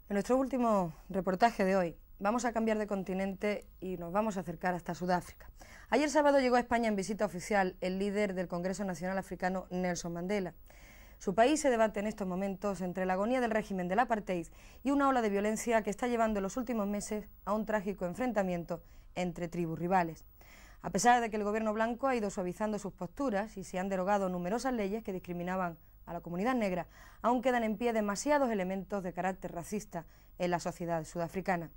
En nuestro último reportaje de hoy vamos a cambiar de continente y nos vamos a acercar hasta Sudáfrica. Ayer sábado llegó a España en visita oficial el líder del Congreso Nacional Africano, Nelson Mandela. Su país se debate en estos momentos entre la agonía del régimen del apartheid y una ola de violencia que está llevando en los últimos meses a un trágico enfrentamiento entre tribus rivales. A pesar de que el gobierno blanco ha ido suavizando sus posturas y se han derogado numerosas leyes que discriminaban a la comunidad negra, aún quedan en pie demasiados elementos de carácter racista en la sociedad sudafricana.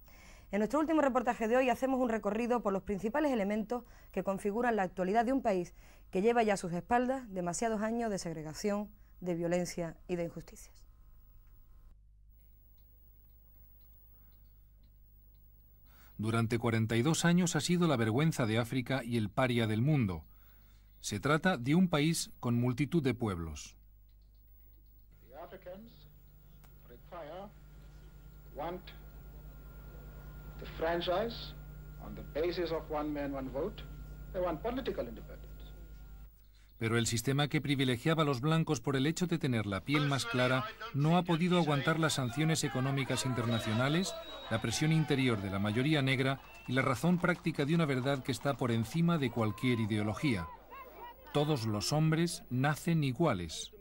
En nuestro último reportaje de hoy hacemos un recorrido por los principales elementos que configuran la actualidad de un país que lleva ya a sus espaldas demasiados años de segregación, de violencia y de injusticias. Durante 42 años ha sido la vergüenza de África y el paria del mundo. Se trata de un país con multitud de pueblos. Pero el sistema que privilegiaba a los blancos por el hecho de tener la piel más clara no ha podido aguantar las sanciones económicas internacionales, la presión interior de la mayoría negra y la razón práctica de una verdad que está por encima de cualquier ideología. Todos los hombres nacen iguales.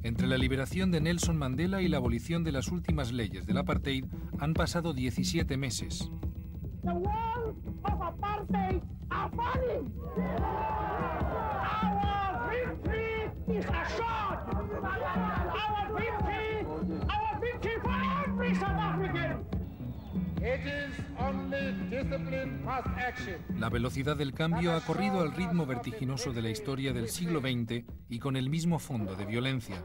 Entre la liberación de Nelson Mandela y la abolición de las últimas leyes del apartheid han pasado 17 meses. The walls of apartheid are falling. Our victory is assured. Our victory for every South African. It is only discipline past action. La velocidad del cambio ha corrido al ritmo vertiginoso de la historia del siglo XX y con el mismo fondo de violencia.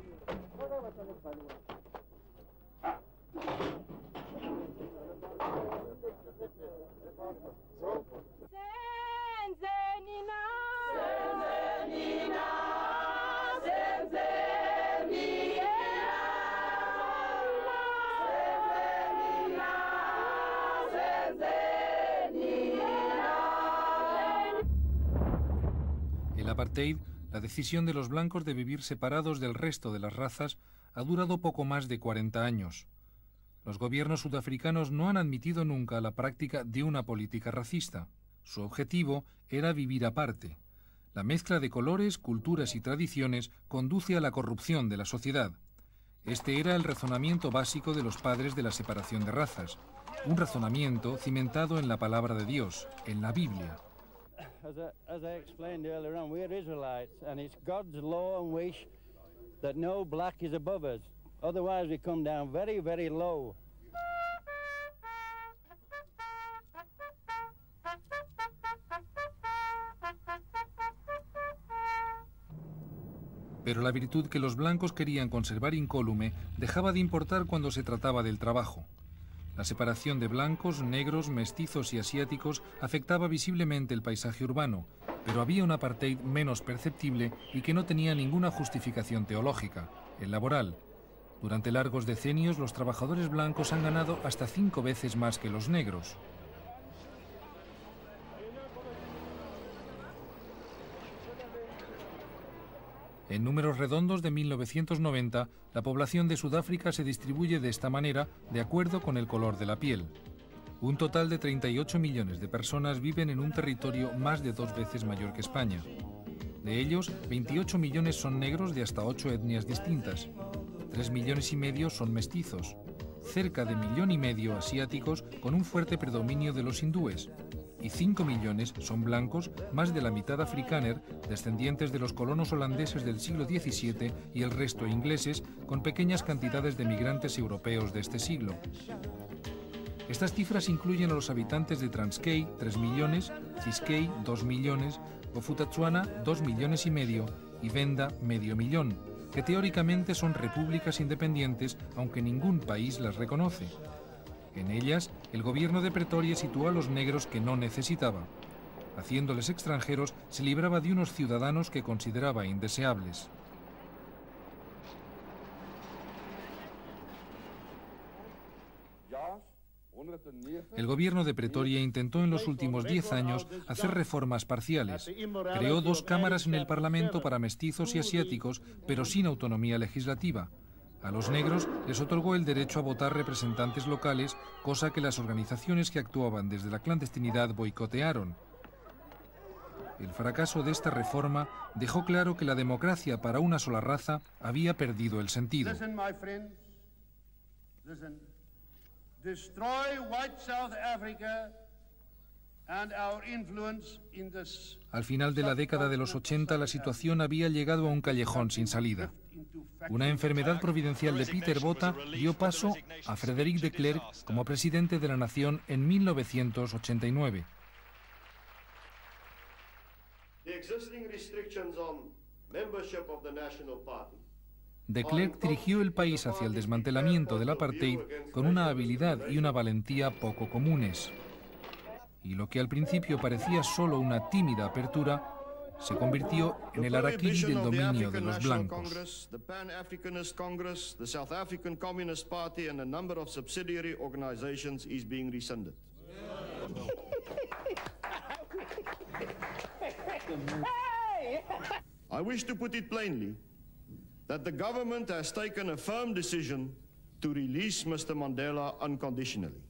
El apartheid, la decisión de los blancos de vivir separados del resto de las razas, ha durado poco más de 40 años. Los gobiernos sudafricanos no han admitido nunca la práctica de una política racista. Su objetivo era vivir aparte. La mezcla de colores, culturas y tradiciones conduce a la corrupción de la sociedad. Este era el razonamiento básico de los padres de la separación de razas, un razonamiento cimentado en la palabra de Dios, en la Biblia. As I explained earlier on, we're Israelites, and it's God's law and wish that no black is above us. Otherwise, we come down very, very low. Pero la virtud que los blancos querían conservar incólume dejaba de importar cuando se trataba del trabajo. La separación de blancos, negros, mestizos y asiáticos afectaba visiblemente el paisaje urbano, pero había un apartheid menos perceptible y que no tenía ninguna justificación teológica, el laboral. Durante largos decenios, los trabajadores blancos han ganado hasta 5 veces más que los negros. En números redondos de 1990, la población de Sudáfrica se distribuye de esta manera de acuerdo con el color de la piel. Un total de 38 millones de personas viven en un territorio más de 2 veces mayor que España. De ellos, 28 millones son negros de hasta 8 etnias distintas. 3,5 millones son mestizos. Cerca de 1,5 millones asiáticos con un fuerte predominio de los hindúes. Y 5 millones son blancos, más de la mitad afrikáner, descendientes de los colonos holandeses del siglo XVII y el resto ingleses, con pequeñas cantidades de migrantes europeos de este siglo. Estas cifras incluyen a los habitantes de Transkei, 3 millones, Ciskei, 2 millones, Bophuthatswana, 2,5 millones y Venda, medio millón, que teóricamente son repúblicas independientes, aunque ningún país las reconoce. En ellas, el gobierno de Pretoria situó a los negros que no necesitaba. Haciéndoles extranjeros, se libraba de unos ciudadanos que consideraba indeseables. El gobierno de Pretoria intentó en los últimos 10 años hacer reformas parciales. Creó 2 cámaras en el Parlamento para mestizos y asiáticos, pero sin autonomía legislativa. A los negros les otorgó el derecho a votar representantes locales, cosa que las organizaciones que actuaban desde la clandestinidad boicotearon. El fracaso de esta reforma dejó claro que la democracia para una sola raza había perdido el sentido. Listen, my friends. Listen. Destroy white South Africa and our influence in this. Al final de la década de los 80, la situación había llegado a un callejón sin salida. Una enfermedad providencial de Pieter Botha dio paso a Frédéric de Klerk como presidente de la nación en 1989. De Klerk dirigió el país hacia el desmantelamiento del apartheid con una habilidad y una valentía poco comunes. Y lo que al principio parecía solo una tímida apertura, se convirtió en el harakiri del dominio de los blancos. I wish to put it plainly that the government has taken a firm decision to release Mr. Mandela unconditionally.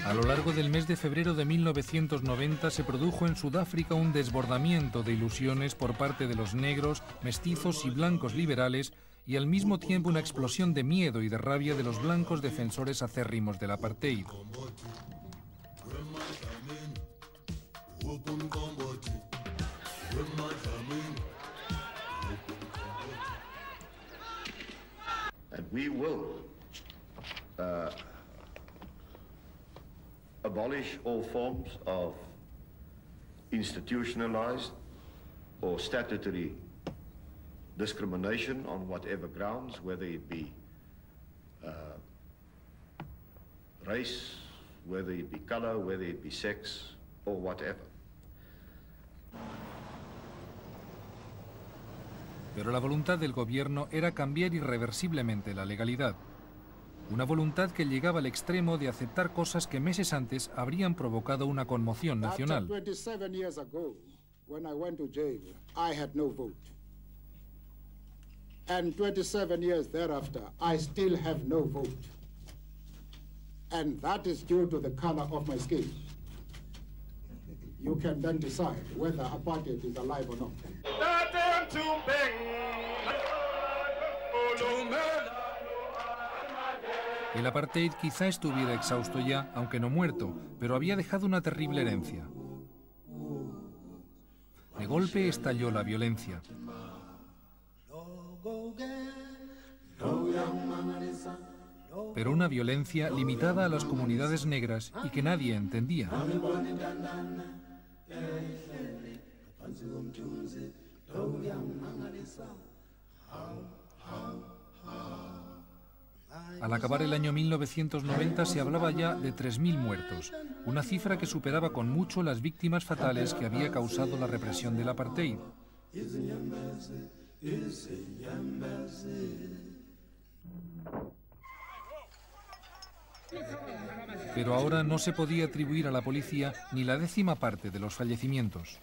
A lo largo del mes de febrero de 1990 se produjo en Sudáfrica un desbordamiento de ilusiones por parte de los negros, mestizos y blancos liberales y al mismo tiempo una explosión de miedo y de rabia de los blancos defensores acérrimos del apartheid. And we will abolish all forms of institutionalized or statutory discrimination on whatever grounds, whether it be race, whether it be color, whether it be sex, or whatever. Pero la voluntad del gobierno era cambiar irreversiblemente la legalidad. Una voluntad que llegaba al extremo de aceptar cosas que meses antes habrían provocado una conmoción nacional. 27 years ago, when I went to jail, I had no vote. And 27 years thereafter, I still have no vote. And that is due to the color of my skin. You can then decide whether apartheid is alive or not. El apartheid quizá estuviera exhausto ya, aunque no muerto, pero había dejado una terrible herencia. De golpe estalló la violencia. Pero una violencia limitada a las comunidades negras y que nadie entendía. Al acabar el año 1990 se hablaba ya de 3.000 muertos, una cifra que superaba con mucho las víctimas fatales que había causado la represión del apartheid. Pero ahora no se podía atribuir a la policía ni la 10ª parte de los fallecimientos.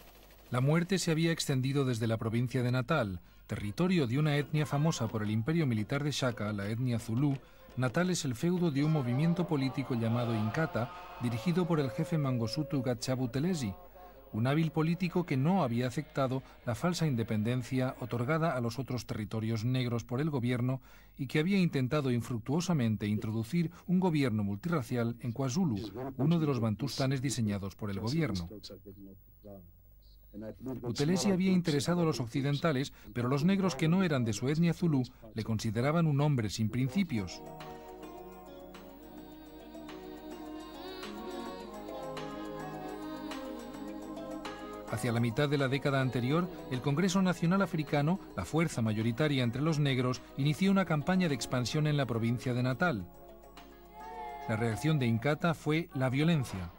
La muerte se había extendido desde la provincia de Natal, territorio de una etnia famosa por el imperio militar de Shaka, la etnia Zulú. Natal es el feudo de un movimiento político llamado Inkatha, dirigido por el jefe Mangosuthu Gatshaba Buthelezi, un hábil político que no había aceptado la falsa independencia otorgada a los otros territorios negros por el gobierno y que había intentado infructuosamente introducir un gobierno multirracial en KwaZulu, uno de los bantustanes diseñados por el gobierno. Buthelezi había interesado a los occidentales, pero los negros que no eran de su etnia zulú le consideraban un hombre sin principios. Hacia la mitad de la década anterior, el Congreso Nacional Africano, la fuerza mayoritaria entre los negros, inició una campaña de expansión en la provincia de Natal. La reacción de Inkatha fue la violencia.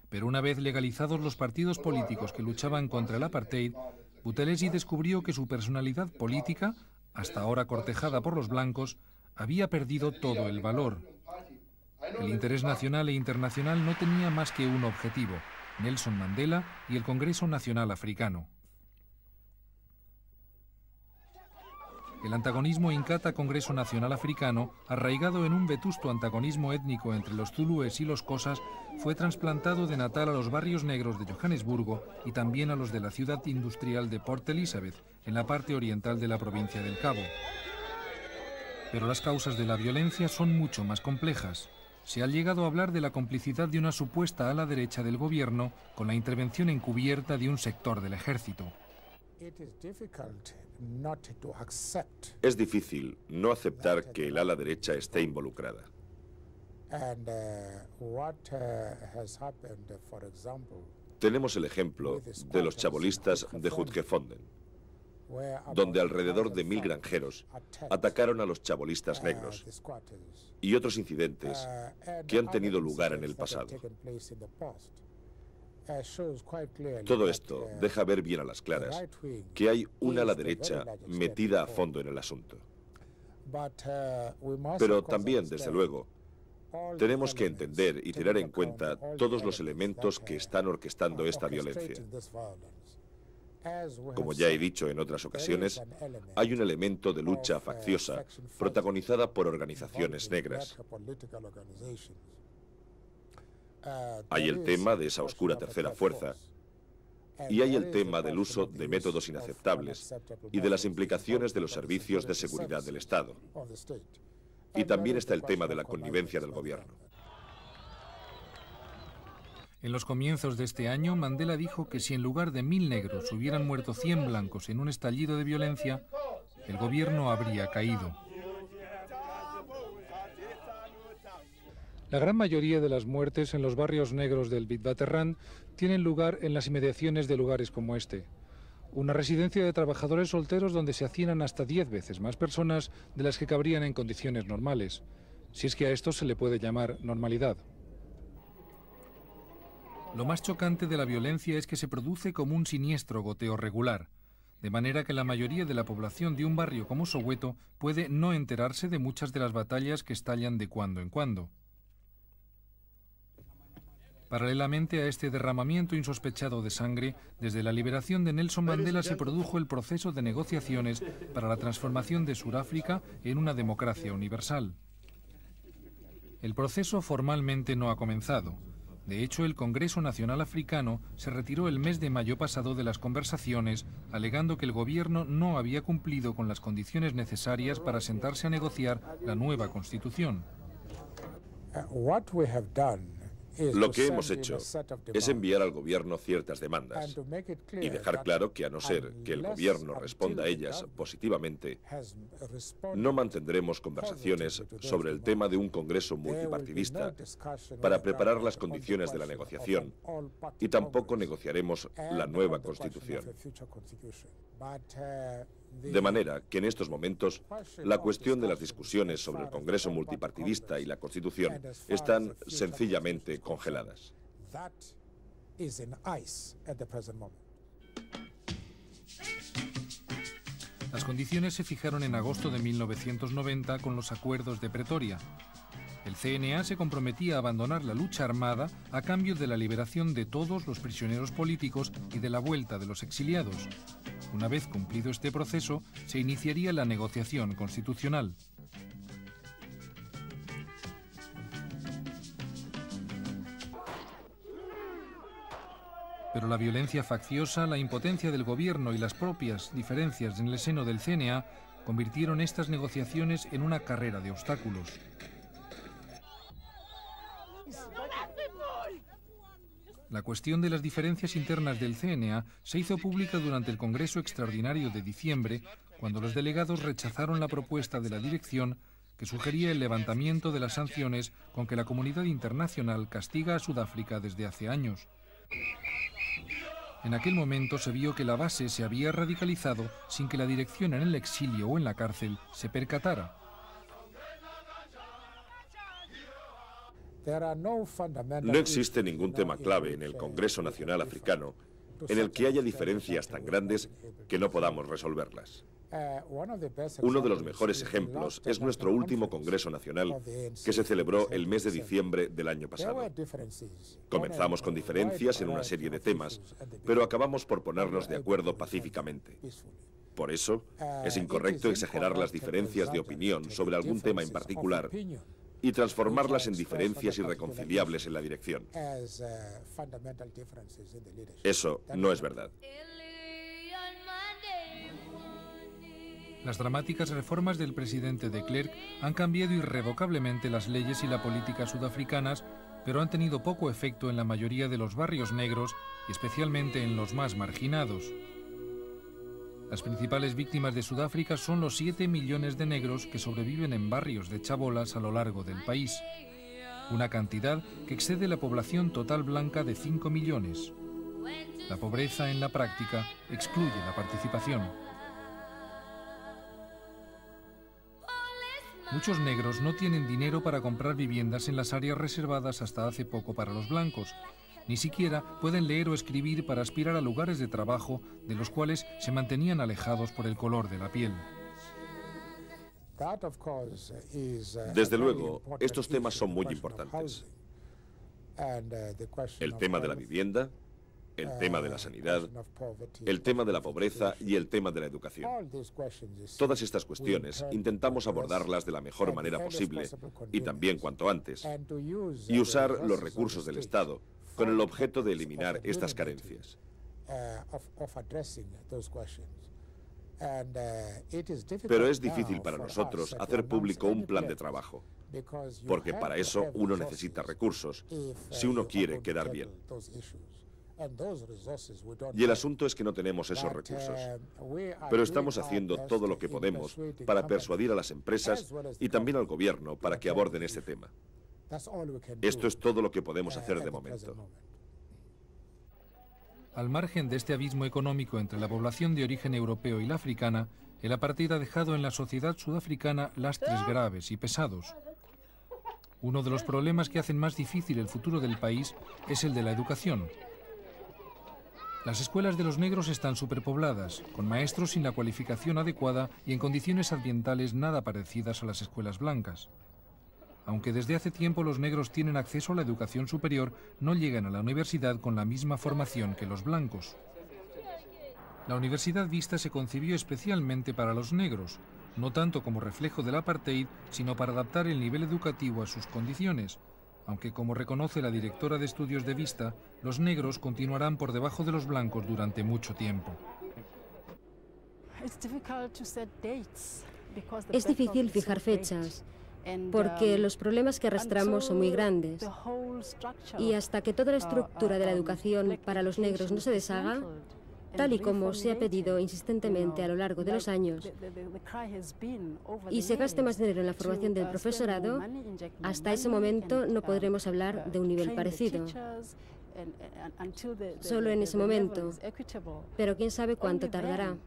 Pero una vez legalizados los partidos políticos que luchaban contra el apartheid, Buthelezi descubrió que su personalidad política, hasta ahora cortejada por los blancos, había perdido todo el valor. El interés nacional e internacional no tenía más que un objetivo: Nelson Mandela y el Congreso Nacional Africano. El antagonismo Inkatha-Congreso Nacional Africano, arraigado en un vetusto antagonismo étnico entre los zulúes y los xhosas, fue trasplantado de Natal a los barrios negros de Johannesburgo y también a los de la ciudad industrial de Port Elizabeth, en la parte oriental de la provincia del Cabo. Pero las causas de la violencia son mucho más complejas. Se ha llegado a hablar de la complicidad de una supuesta ala derecha del gobierno con la intervención encubierta de un sector del ejército. Es difícil no aceptar que el ala derecha esté involucrada. Tenemos el ejemplo de los chabolistas de Jutgevonden, donde alrededor de 1000 granjeros atacaron a los chabolistas negros, y otros incidentes que han tenido lugar en el pasado. Todo esto deja ver bien a las claras que hay una ala derecha metida a fondo en el asunto. Pero también, desde luego, tenemos que entender y tener en cuenta todos los elementos que están orquestando esta violencia. Como ya he dicho en otras ocasiones, hay un elemento de lucha facciosa protagonizada por organizaciones negras. Hay el tema de esa oscura tercera fuerza, y hay el tema del uso de métodos inaceptables y de las implicaciones de los servicios de seguridad del Estado. Y también está el tema de la connivencia del gobierno. En los comienzos de este año, Mandela dijo que si en lugar de 1000 negros hubieran muerto 100 blancos en un estallido de violencia, el gobierno habría caído. La gran mayoría de las muertes en los barrios negros del Witwatersrand tienen lugar en las inmediaciones de lugares como este. Una residencia de trabajadores solteros donde se hacinan hasta 10 veces más personas de las que cabrían en condiciones normales, si es que a esto se le puede llamar normalidad. Lo más chocante de la violencia es que se produce como un siniestro goteo regular, de manera que la mayoría de la población de un barrio como Soweto puede no enterarse de muchas de las batallas que estallan de cuando en cuando. Paralelamente a este derramamiento insospechado de sangre, desde la liberación de Nelson Mandela se produjo el proceso de negociaciones para la transformación de Sudáfrica en una democracia universal. El proceso formalmente no ha comenzado. De hecho, el Congreso Nacional Africano se retiró el mes de mayo pasado de las conversaciones, alegando que el gobierno no había cumplido con las condiciones necesarias para sentarse a negociar la nueva constitución. Lo que hemos hecho es enviar al gobierno ciertas demandas y dejar claro que, a no ser que el gobierno responda a ellas positivamente, no mantendremos conversaciones sobre el tema de un Congreso multipartidista para preparar las condiciones de la negociación, y tampoco negociaremos la nueva Constitución. De manera que en estos momentos la cuestión de las discusiones sobre el Congreso multipartidista y la Constitución están sencillamente congeladas. Las condiciones se fijaron en agosto de 1990 con los acuerdos de Pretoria. El CNA se comprometía a abandonar la lucha armada a cambio de la liberación de todos los prisioneros políticos y de la vuelta de los exiliados. Una vez cumplido este proceso, se iniciaría la negociación constitucional. Pero la violencia facciosa, la impotencia del gobierno y las propias diferencias en el seno del CNA convirtieron estas negociaciones en una carrera de obstáculos. La cuestión de las diferencias internas del CNA se hizo pública durante el Congreso Extraordinario de diciembre, cuando los delegados rechazaron la propuesta de la dirección que sugería el levantamiento de las sanciones con que la comunidad internacional castiga a Sudáfrica desde hace años. En aquel momento se vio que la base se había radicalizado sin que la dirección en el exilio o en la cárcel se percatara. No existe ningún tema clave en el Congreso Nacional Africano en el que haya diferencias tan grandes que no podamos resolverlas. Uno de los mejores ejemplos es nuestro último Congreso Nacional, que se celebró el mes de diciembre del año pasado. Comenzamos con diferencias en una serie de temas, pero acabamos por ponernos de acuerdo pacíficamente. Por eso, es incorrecto exagerar las diferencias de opinión sobre algún tema en particular y transformarlas en diferencias irreconciliables en la dirección. Eso no es verdad. Las dramáticas reformas del presidente de Klerk han cambiado irrevocablemente las leyes y la política sudafricanas, pero han tenido poco efecto en la mayoría de los barrios negros y especialmente en los más marginados. Las principales víctimas de Sudáfrica son los 7 millones de negros que sobreviven en barrios de chabolas a lo largo del país, una cantidad que excede la población total blanca de 5 millones. La pobreza en la práctica excluye la participación. Muchos negros no tienen dinero para comprar viviendas en las áreas reservadas hasta hace poco para los blancos. Ni siquiera pueden leer o escribir para aspirar a lugares de trabajo de los cuales se mantenían alejados por el color de la piel. Desde luego, estos temas son muy importantes. El tema de la vivienda, el tema de la sanidad, el tema de la pobreza y el tema de la educación. Todas estas cuestiones intentamos abordarlas de la mejor manera posible y también cuanto antes, y usar los recursos del Estado con el objeto de eliminar estas carencias. Pero es difícil para nosotros hacer público un plan de trabajo, porque para eso uno necesita recursos, si uno quiere quedar bien. Y el asunto es que no tenemos esos recursos. Pero estamos haciendo todo lo que podemos para persuadir a las empresas y también al gobierno para que aborden este tema. Esto es todo lo que podemos hacer de momento. Al margen de este abismo económico entre la población de origen europeo y la africana, el apartheid ha dejado en la sociedad sudafricana lastres graves y pesados. Uno de los problemas que hacen más difícil el futuro del país es el de la educación. Las escuelas de los negros están superpobladas, con maestros sin la cualificación adecuada y en condiciones ambientales nada parecidas a las escuelas blancas. Aunque desde hace tiempo los negros tienen acceso a la educación superior, no llegan a la universidad con la misma formación que los blancos. La Universidad Vista se concibió especialmente para los negros, no tanto como reflejo del apartheid, sino para adaptar el nivel educativo a sus condiciones, aunque como reconoce la directora de estudios de Vista, los negros continuarán por debajo de los blancos durante mucho tiempo. Es difícil fijar fechas, porque los problemas que arrastramos son muy grandes. Y hasta que toda la estructura de la educación para los negros no se deshaga, tal y como se ha pedido insistentemente a lo largo de los años, y se gaste más dinero en la formación del profesorado, hasta ese momento no podremos hablar de un nivel parecido. Solo en ese momento. Pero quién sabe cuánto tardará.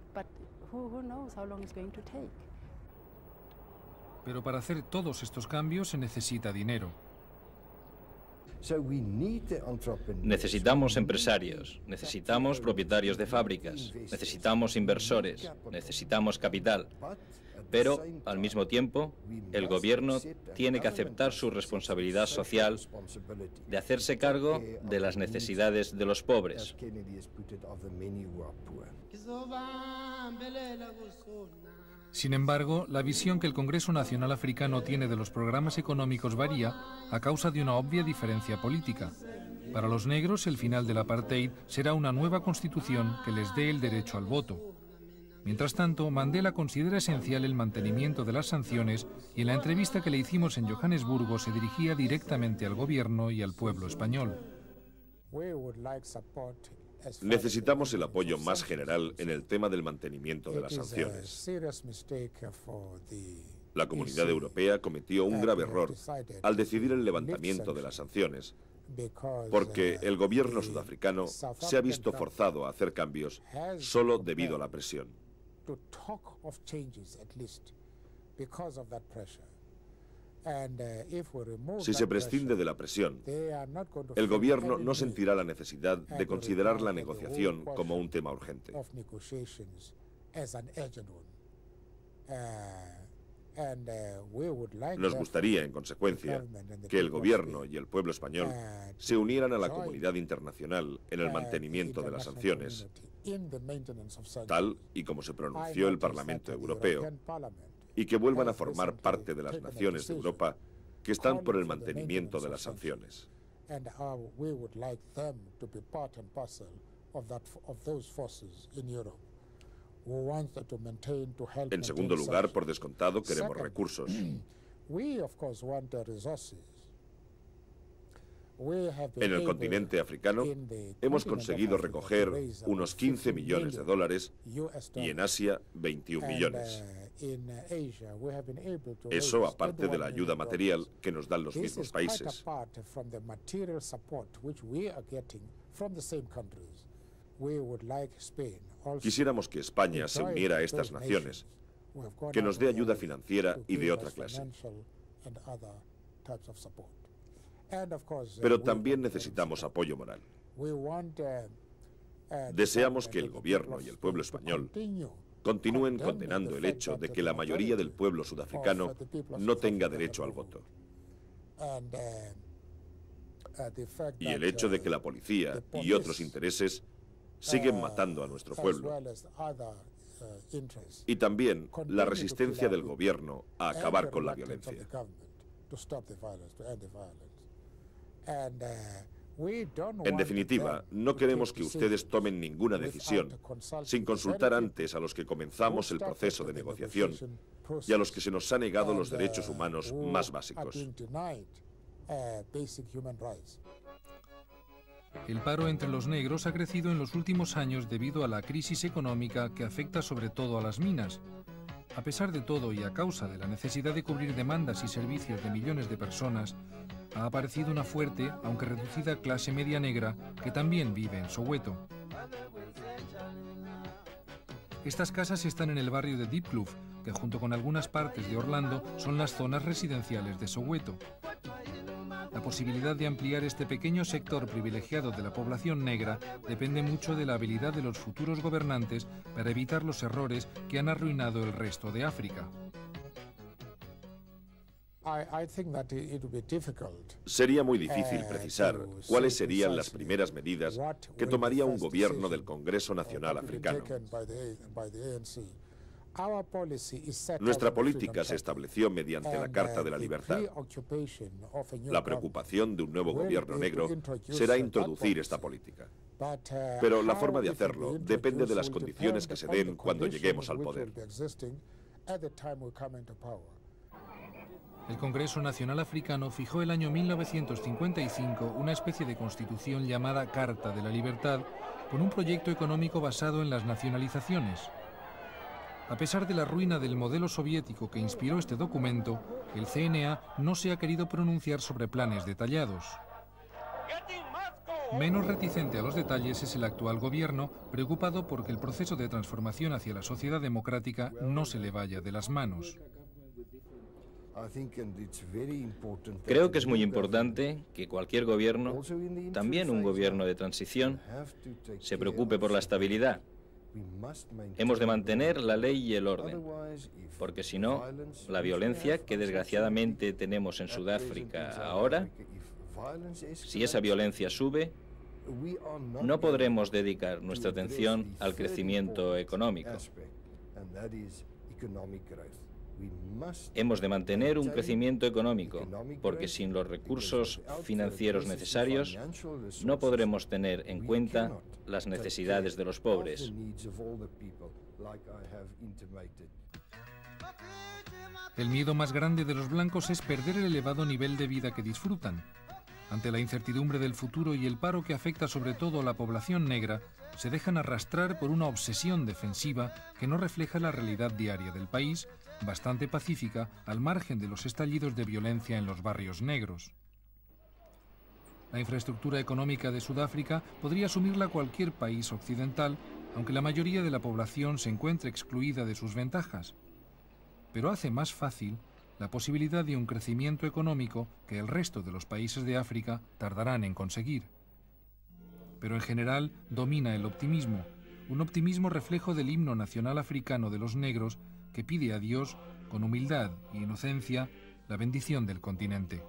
Pero para hacer todos estos cambios se necesita dinero. Necesitamos empresarios, necesitamos propietarios de fábricas, necesitamos inversores, necesitamos capital. Pero, al mismo tiempo, el gobierno tiene que aceptar su responsabilidad social de hacerse cargo de las necesidades de los pobres. Sin embargo, la visión que el Congreso Nacional Africano tiene de los programas económicos varía a causa de una obvia diferencia política. Para los negros, el final del apartheid será una nueva constitución que les dé el derecho al voto. Mientras tanto, Mandela considera esencial el mantenimiento de las sanciones y en la entrevista que le hicimos en Johannesburgo se dirigía directamente al gobierno y al pueblo español. Necesitamos el apoyo más general en el tema del mantenimiento de las sanciones. La Comunidad Europea cometió un grave error al decidir el levantamiento de las sanciones, porque el gobierno sudafricano se ha visto forzado a hacer cambios solo debido a la presión. Si se prescinde de la presión, el gobierno no sentirá la necesidad de considerar la negociación como un tema urgente. Nos gustaría, en consecuencia, que el gobierno y el pueblo español se unieran a la comunidad internacional en el mantenimiento de las sanciones, tal y como se pronunció el Parlamento Europeo, y que vuelvan a formar parte de las naciones de Europa que están por el mantenimiento de las sanciones. En segundo lugar, por descontado, queremos recursos. En el continente africano hemos conseguido recoger unos 15 millones de dólares y en Asia 21 millones. Eso aparte de la ayuda material que nos dan los mismos países. Quisiéramos que España se uniera a estas naciones, que nos dé ayuda financiera y de otra clase. Pero también necesitamos apoyo moral. Deseamos que el gobierno y el pueblo español continúen condenando el hecho de que la mayoría del pueblo sudafricano no tenga derecho al voto. Y el hecho de que la policía y otros intereses siguen matando a nuestro pueblo. Y también la resistencia del gobierno a acabar con la violencia. En definitiva, no queremos que ustedes tomen ninguna decisión sin consultar antes a los que comenzamos el proceso de negociación y a los que se nos ha negado los derechos humanos más básicos. El paro entre los negros ha crecido en los últimos años debido a la crisis económica que afecta sobre todo a las minas. A pesar de todo y a causa de la necesidad de cubrir demandas y servicios de millones de personas, ha aparecido una fuerte, aunque reducida, clase media negra que también vive en Soweto. Estas casas están en el barrio de Diepkloof, que junto con algunas partes de Orlando son las zonas residenciales de Soweto. La posibilidad de ampliar este pequeño sector privilegiado de la población negra depende mucho de la habilidad de los futuros gobernantes para evitar los errores que han arruinado el resto de África. Sería muy difícil precisar cuáles serían las primeras medidas que tomaría un gobierno del Congreso Nacional Africano. Nuestra política se estableció mediante la Carta de la Libertad. La preocupación de un nuevo gobierno negro será introducir esta política. Pero la forma de hacerlo depende de las condiciones que se den cuando lleguemos al poder. El Congreso Nacional Africano fijó el año 1955 una especie de constitución llamada Carta de la Libertad, con un proyecto económico basado en las nacionalizaciones. A pesar de la ruina del modelo soviético que inspiró este documento, el CNA no se ha querido pronunciar sobre planes detallados. Menos reticente a los detalles es el actual gobierno, preocupado porque el proceso de transformación hacia la sociedad democrática no se le vaya de las manos. Creo que es muy importante que cualquier gobierno, también un gobierno de transición, se preocupe por la estabilidad. Hemos de mantener la ley y el orden, porque si no, la violencia que desgraciadamente tenemos en Sudáfrica ahora, si esa violencia sube, no podremos dedicar nuestra atención al crecimiento económico. Hemos de mantener un crecimiento económico, porque sin los recursos financieros necesarios no podremos tener en cuenta las necesidades de los pobres. El miedo más grande de los blancos es perder el elevado nivel de vida que disfrutan. Ante la incertidumbre del futuro y el paro que afecta sobre todo a la población negra, se dejan arrastrar por una obsesión defensiva que no refleja la realidad diaria del país, bastante pacífica al margen de los estallidos de violencia en los barrios negros. La infraestructura económica de Sudáfrica podría asumirla cualquier país occidental, aunque la mayoría de la población se encuentre excluida de sus ventajas. Pero hace más fácil la posibilidad de un crecimiento económico que el resto de los países de África tardarán en conseguir. Pero en general domina el optimismo, un optimismo reflejo del himno nacional africano de los negros que pide a Dios, con humildad e inocencia, la bendición del continente.